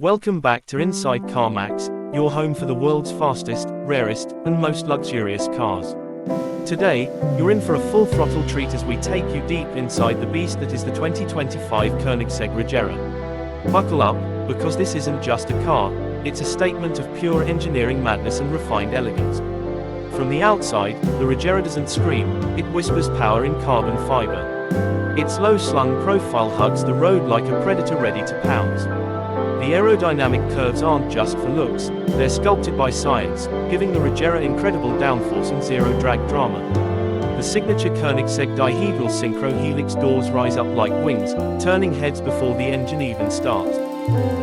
Welcome back to Inside CarMax, your home for the world's fastest, rarest, and most luxurious cars. Today, you're in for a full throttle treat as we take you deep inside the beast that is the 2025 Koenigsegg Regera. Buckle up, because this isn't just a car, it's a statement of pure engineering madness and refined elegance. From the outside, the Regera doesn't scream, it whispers power in carbon fiber. Its low-slung profile hugs the road like a predator ready to pounce. The aerodynamic curves aren't just for looks, they're sculpted by science, giving the Regera incredible downforce and zero-drag drama. The signature Koenigsegg dihedral synchro helix doors rise up like wings, turning heads before the engine even starts.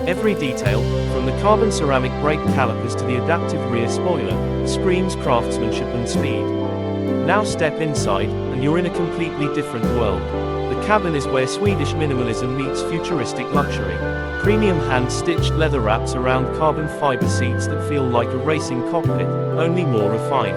Every detail, from the carbon ceramic brake calipers to the adaptive rear spoiler, screams craftsmanship and speed. Now step inside, and you're in a completely different world. The cabin is where Swedish minimalism meets futuristic luxury. Premium hand-stitched leather wraps around carbon fiber seats that feel like a racing cockpit, only more refined.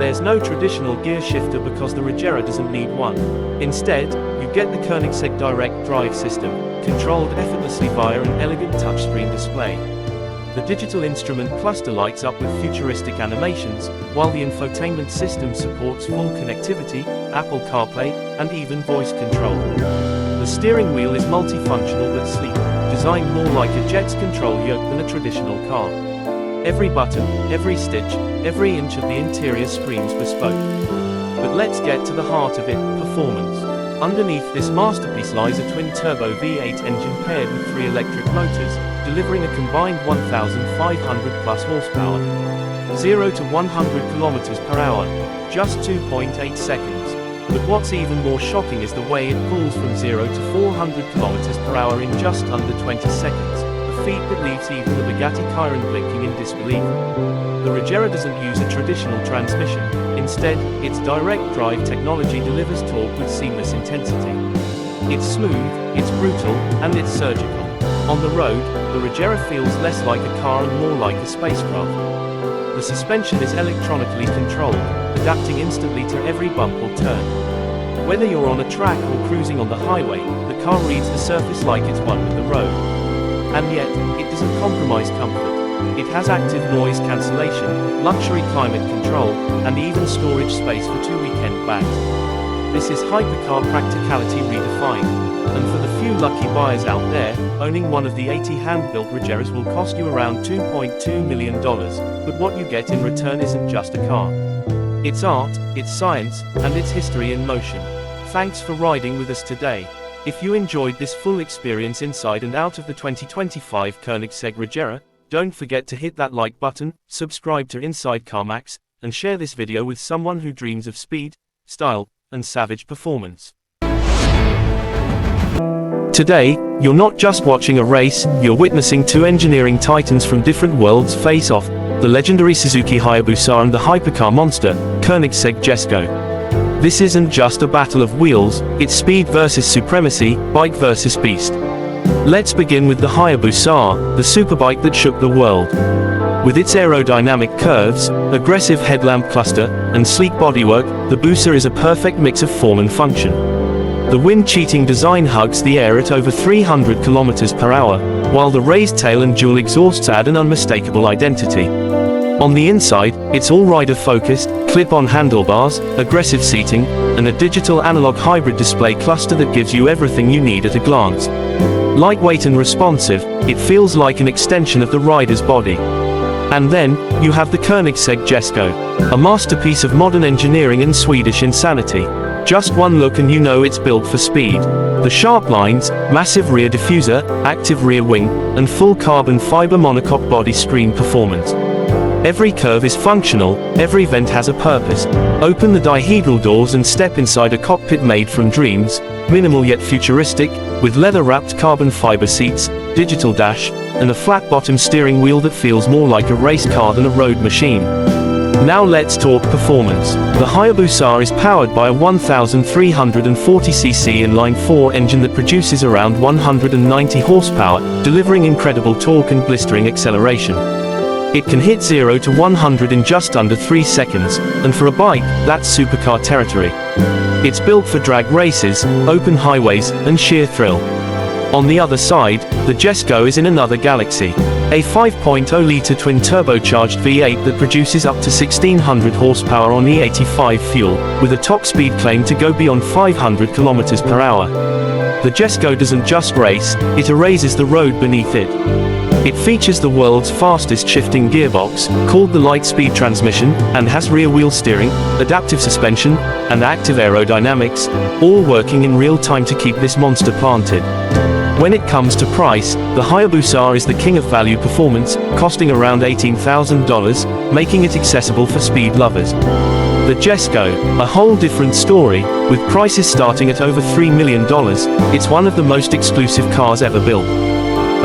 There's no traditional gear shifter because the Regera doesn't need one. Instead, you get the Koenigsegg Direct Drive system, controlled effortlessly via an elegant touchscreen display. The digital instrument cluster lights up with futuristic animations, while the infotainment system supports full connectivity, Apple CarPlay, and even voice control. The steering wheel is multifunctional but sleek, designed more like a jet's control yoke than a traditional car. Every button, every stitch, every inch of the interior screams bespoke. But let's get to the heart of it, performance. Underneath this masterpiece lies a twin-turbo V8 engine paired with 3 electric motors, delivering a combined 1,500 plus horsepower. 0 to 100 kilometers per hour, just 2.8 seconds. But what's even more shocking is the way it pulls from 0 to 400 kilometers per hour in just under 20 seconds, a feat that leaves even the Bugatti Chiron blinking in disbelief. The Regera doesn't use a traditional transmission. Instead, its direct drive technology delivers torque with seamless intensity. It's smooth, it's brutal, and it's surgical. On the road, the Regera feels less like a car and more like a spacecraft. The suspension is electronically controlled, adapting instantly to every bump or turn. Whether you're on a track or cruising on the highway, the car reads the surface like it's one with the road. And yet, it doesn't compromise comfort. It has active noise cancellation, luxury climate control, and even storage space for 2 weekend bags. This is Hypercar practicality redefined. And for the few lucky buyers out there, owning one of the 80 hand-built Regeras will cost you around $2.2 million, but what you get in return isn't just a car. It's art, it's science, and it's history in motion. Thanks for riding with us today. If you enjoyed this full experience inside and out of the 2025 Koenigsegg Regera, don't forget to hit that like button, subscribe to Inside CarMax, and share this video with someone who dreams of speed, style, and savage performance. Today, you're not just watching a race, you're witnessing 2 engineering titans from different worlds face off, the legendary Suzuki Hayabusa and the hypercar monster, Koenigsegg Jesko. This isn't just a battle of wheels, it's speed versus supremacy, bike versus beast. Let's begin with the Hayabusa, the superbike that shook the world. With its aerodynamic curves, aggressive headlamp cluster, and sleek bodywork, the Busa is a perfect mix of form and function. The wind-cheating design hugs the air at over 300 kilometers per hour, while the raised tail and dual exhausts add an unmistakable identity. On the inside, it's all rider-focused, clip-on handlebars, aggressive seating, and a digital analog hybrid display cluster that gives you everything you need at a glance. Lightweight and responsive, it feels like an extension of the rider's body. And then, you have the Koenigsegg Jesko, a masterpiece of modern engineering and Swedish insanity. Just one look and you know it's built for speed. The sharp lines, massive rear diffuser, active rear wing, and full carbon fiber monocoque body screen performance. Every curve is functional, every vent has a purpose. Open the dihedral doors and step inside a cockpit made from dreams, minimal yet futuristic, with leather-wrapped carbon fiber seats, digital dash, and a flat-bottom steering wheel that feels more like a race car than a road machine. Now let's talk performance. The Hayabusa is powered by a 1,340cc inline-4 engine that produces around 190 horsepower, delivering incredible torque and blistering acceleration. It can hit 0 to 100 in just under 3 seconds, and for a bike, that's supercar territory. It's built for drag races, open highways, and sheer thrill. On the other side, the Jesko is in another galaxy. A 5.0-litre twin-turbocharged V8 that produces up to 1600 horsepower on E85 fuel, with a top speed claim to go beyond 500 km per hour. The Jesko doesn't just race, it erases the road beneath it. It features the world's fastest shifting gearbox, called the Lightspeed transmission, and has rear-wheel steering, adaptive suspension, and active aerodynamics, all working in real time to keep this monster planted. When it comes to price, the Hayabusa is the king of value performance, costing around $18,000, making it accessible for speed lovers. The Jesko, a whole different story, with prices starting at over $3 million, it's one of the most exclusive cars ever built.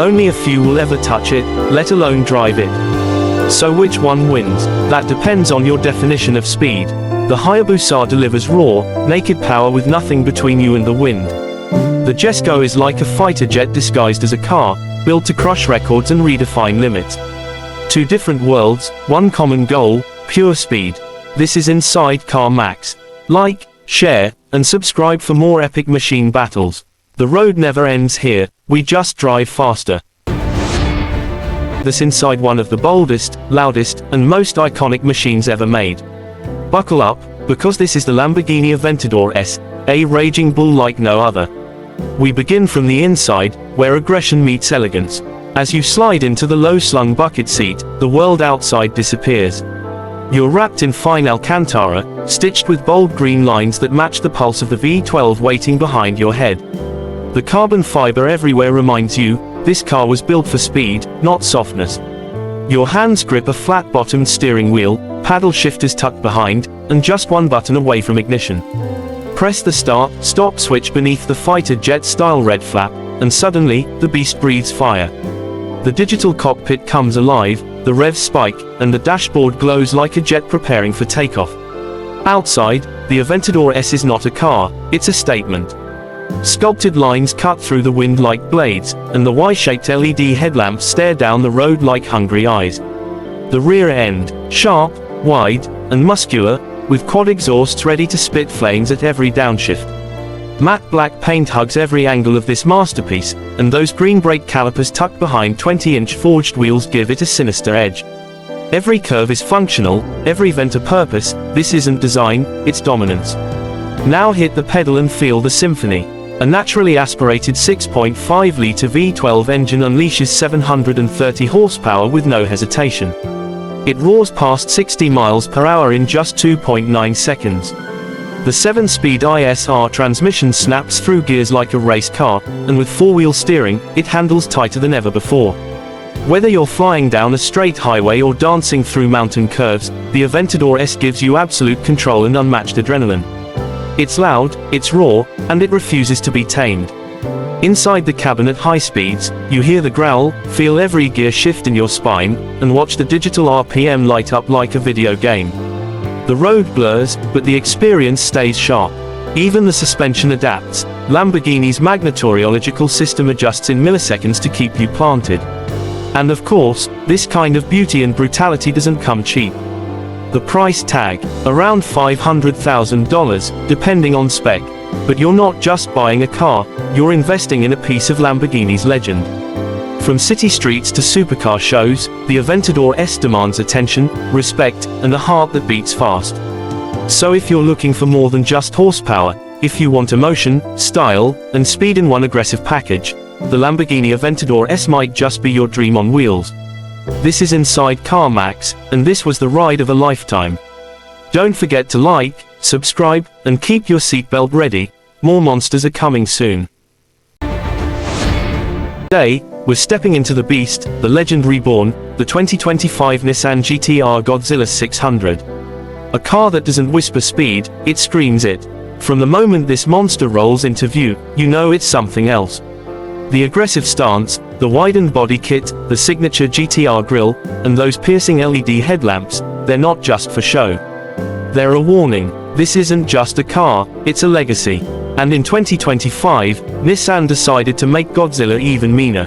Only a few will ever touch it, let alone drive it. So which one wins? That depends on your definition of speed. The Hayabusa delivers raw, naked power with nothing between you and the wind. The Jesko is like a fighter jet disguised as a car, built to crush records and redefine limits. Two different worlds, one common goal, pure speed. This is Inside Car Max. Like, share, and subscribe for more epic machine battles. The road never ends here, we just drive faster. This inside one of the boldest, loudest, and most iconic machines ever made. Buckle up, because this is the Lamborghini Aventador S, a raging bull like no other. We begin from the inside, where aggression meets elegance. As you slide into the low-slung bucket seat, the world outside disappears. You're wrapped in fine Alcantara, stitched with bold green lines that match the pulse of the V12 waiting behind your head. The carbon fiber everywhere reminds you, this car was built for speed, not softness. Your hands grip a flat-bottomed steering wheel, paddle shifters tucked behind, and just one button away from ignition. Press the start-stop switch beneath the fighter jet-style red flap, and suddenly, the beast breathes fire. The digital cockpit comes alive, the revs spike, and the dashboard glows like a jet preparing for takeoff. Outside, the Aventador S is not a car, it's a statement. Sculpted lines cut through the wind like blades, and the Y-shaped LED headlamps stare down the road like hungry eyes. The rear end, sharp, wide, and muscular, with quad exhausts ready to spit flames at every downshift. Matte black paint hugs every angle of this masterpiece, and those green brake calipers tucked behind 20-inch forged wheels give it a sinister edge. Every curve is functional, every vent a purpose. This isn't design, it's dominance. Now hit the pedal and feel the symphony. A naturally aspirated 6.5-litre V12 engine unleashes 730 horsepower with no hesitation. It roars past 60 miles per hour in just 2.9 seconds. The 7-speed ISR transmission snaps through gears like a race car, and with four-wheel steering, it handles tighter than ever before. Whether you're flying down a straight highway or dancing through mountain curves, the Aventador S gives you absolute control and unmatched adrenaline. It's loud, it's raw, and it refuses to be tamed. Inside the cabin at high speeds, you hear the growl, feel every gear shift in your spine, and watch the digital RPM light up like a video game. The road blurs, but the experience stays sharp. Even the suspension adapts. Lamborghini's magnetoriological system adjusts in milliseconds to keep you planted. And of course, this kind of beauty and brutality doesn't come cheap. The price tag, around $500,000, depending on spec. But you're not just buying a car, you're investing in a piece of Lamborghini's legend. From city streets to supercar shows, the Aventador S demands attention, respect, and a heart that beats fast. So if you're looking for more than just horsepower, if you want emotion, style, and speed in one aggressive package, the Lamborghini Aventador S might just be your dream on wheels. This is Inside Car Max, and this was the ride of a lifetime. Don't forget to like, subscribe, and keep your seatbelt ready. More monsters are coming soon. Today, we're stepping into the beast, the legend reborn, the 2025 Nissan GTR Godzilla 600. A car that doesn't whisper speed, it screams it. From the moment this monster rolls into view, you know it's something else. The aggressive stance, the widened body kit, the signature GT-R grille, and those piercing LED headlamps, they're not just for show. They're a warning. This isn't just a car, it's a legacy. And in 2025, Nissan decided to make Godzilla even meaner.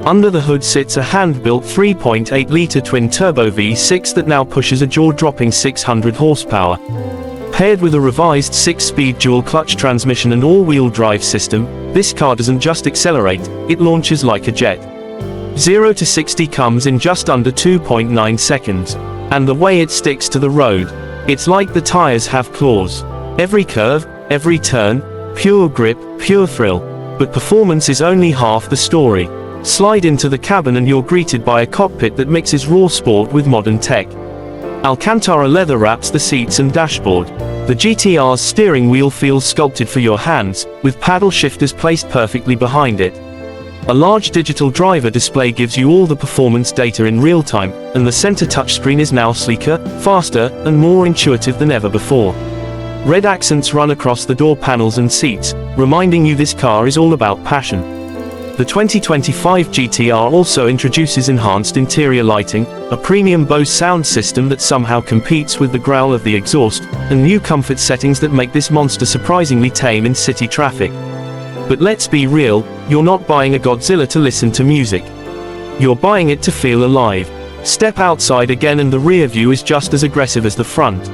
Under the hood sits a hand-built 3.8-litre twin-turbo V6 that now pushes a jaw-dropping 600 horsepower. Paired with a revised 6-speed dual-clutch transmission and all-wheel drive system, this car doesn't just accelerate, it launches like a jet. 0 to 60 comes in just under 2.9 seconds. And the way it sticks to the road, it's like the tires have claws. Every curve, every turn, pure grip, pure thrill. But performance is only half the story. Slide into the cabin and you're greeted by a cockpit that mixes raw sport with modern tech. Alcantara leather wraps the seats and dashboard. The GT-R's steering wheel feels sculpted for your hands, with paddle shifters placed perfectly behind it. A large digital driver display gives you all the performance data in real time, and the center touchscreen is now sleeker, faster, and more intuitive than ever before. Red accents run across the door panels and seats, reminding you this car is all about passion. The 2025 GT-R also introduces enhanced interior lighting, a premium Bose sound system that somehow competes with the growl of the exhaust, and new comfort settings that make this monster surprisingly tame in city traffic. But let's be real, you're not buying a Godzilla to listen to music. You're buying it to feel alive. Step outside again and the rear view is just as aggressive as the front.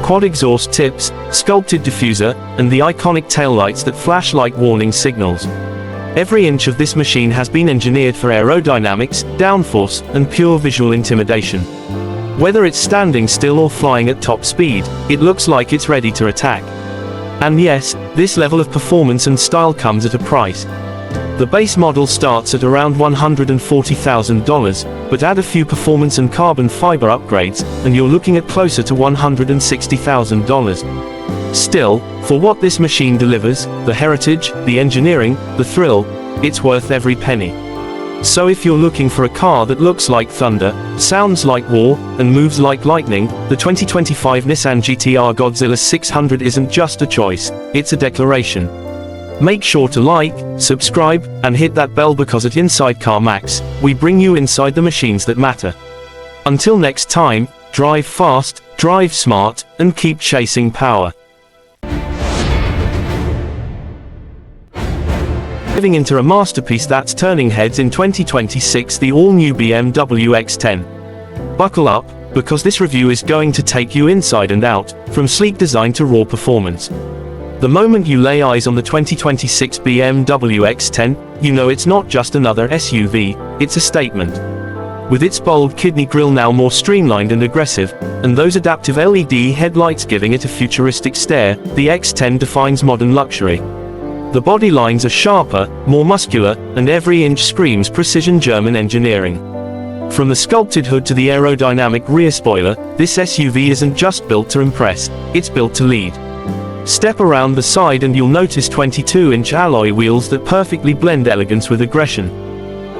Quad exhaust tips, sculpted diffuser, and the iconic taillights that flash like warning signals. Every inch of this machine has been engineered for aerodynamics, downforce, and pure visual intimidation. Whether it's standing still or flying at top speed, it looks like it's ready to attack. And yes, this level of performance and style comes at a price. The base model starts at around $140,000, but add a few performance and carbon fiber upgrades, and you're looking at closer to $160,000. Still, for what this machine delivers, the heritage, the engineering, the thrill, it's worth every penny. So if you're looking for a car that looks like thunder, sounds like war, and moves like lightning, the 2025 Nissan GTR Godzilla 600 isn't just a choice, it's a declaration. Make sure to like, subscribe, and hit that bell because at Inside Car Max, we bring you inside the machines that matter. Until next time, drive fast, drive smart, and keep chasing power. Diving into a masterpiece that's turning heads in 2026, the all-new BMW X10. Buckle up, because this review is going to take you inside and out, from sleek design to raw performance. The moment you lay eyes on the 2026 BMW X10, you know it's not just another SUV, it's a statement. With its bold kidney grille now more streamlined and aggressive, and those adaptive LED headlights giving it a futuristic stare, the X10 defines modern luxury. The body lines are sharper, more muscular, and every inch screams precision German engineering. From the sculpted hood to the aerodynamic rear spoiler, this SUV isn't just built to impress, it's built to lead. Step around the side and you'll notice 22-inch alloy wheels that perfectly blend elegance with aggression.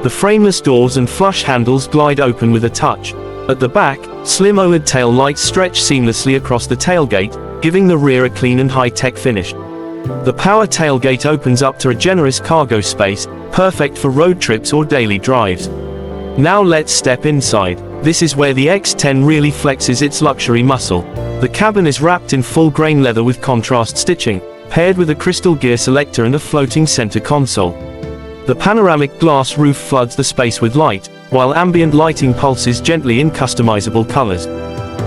The frameless doors and flush handles glide open with a touch. At the back, slim OLED tail lights stretch seamlessly across the tailgate, giving the rear a clean and high-tech finish. The power tailgate opens up to a generous cargo space, perfect for road trips or daily drives. Now let's step inside. This is where the X10 really flexes its luxury muscle. The cabin is wrapped in full-grain leather with contrast stitching, paired with a crystal gear selector and a floating center console. The panoramic glass roof floods the space with light, while ambient lighting pulses gently in customizable colors.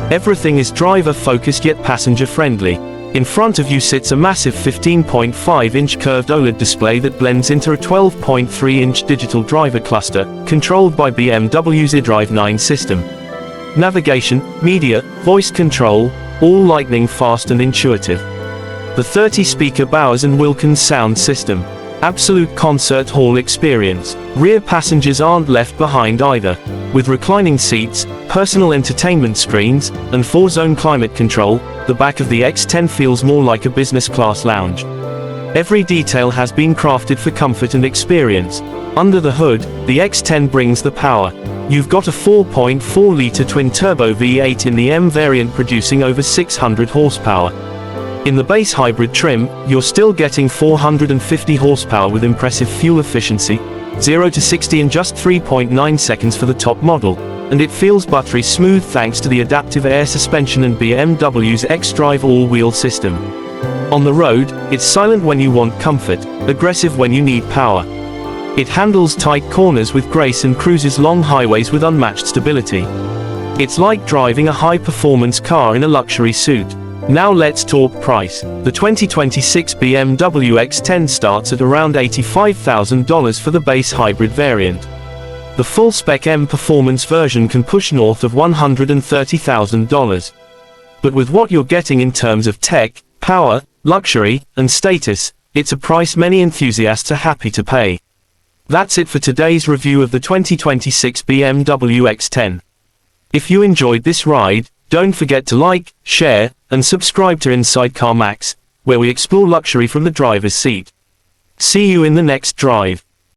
Everything is driver-focused yet passenger-friendly. In front of you sits a massive 15.5-inch curved OLED display that blends into a 12.3-inch digital driver cluster, controlled by BMW's iDrive 9 system. Navigation, media, voice control, all lightning fast and intuitive. The 30-speaker Bowers & Wilkins sound system. Absolute concert hall experience. Rear passengers aren't left behind either. With reclining seats, personal entertainment screens, and 4-zone climate control, the back of the X10 feels more like a business-class lounge. Every detail has been crafted for comfort and experience. Under the hood, the X10 brings the power. You've got a 4.4-litre twin-turbo V8 in the M variant producing over 600 horsepower. In the base hybrid trim, you're still getting 450 horsepower with impressive fuel efficiency, 0 to 60 in just 3.9 seconds for the top model, and it feels buttery smooth thanks to the adaptive air suspension and BMW's xDrive all-wheel system. On the road, it's silent when you want comfort, aggressive when you need power. It handles tight corners with grace and cruises long highways with unmatched stability. It's like driving a high-performance car in a luxury suit. Now let's talk price. The 2026 BMW X10 starts at around $85,000 for the base hybrid variant. The full-spec M Performance version can push north of $130,000. But with what you're getting in terms of tech, power, luxury, and status, it's a price many enthusiasts are happy to pay. That's it for today's review of the 2026 BMW X10. If you enjoyed this ride, don't forget to like, share, and subscribe to Inside Car Max, where we explore luxury from the driver's seat. See you in the next drive.